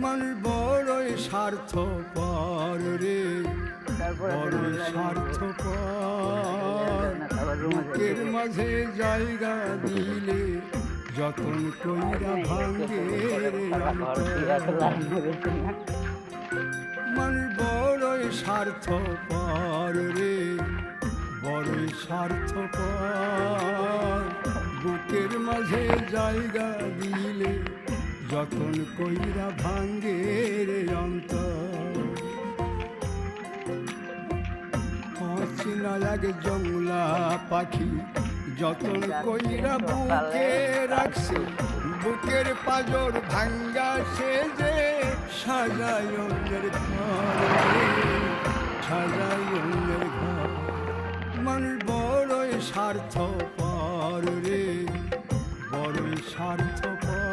মানুষ বড়ই স্বার্থপর রে, বড়ই স্বার্থপর। বুকের মাঝে জায়গা দিলে যতন কইরা ভাঙ্গে মানুষ বড়ই স্বার্থপর রে, বড়ই স্বার্থপর। বুকের মাঝে জায়গা দিলে যতন কইরা ভাঙ্গে রে অন্তর। অচেনা লাগে জংলা পাখি যতন কইরা বুকে রাখছে, বুকের পাজর ভাঙ্গা সে যে সাজায় অন্যের ঘর, সাজায় অন্যের ঘর। মানুষ বড়ই স্বার্থপর রে, বড়ই স্বার্থপর।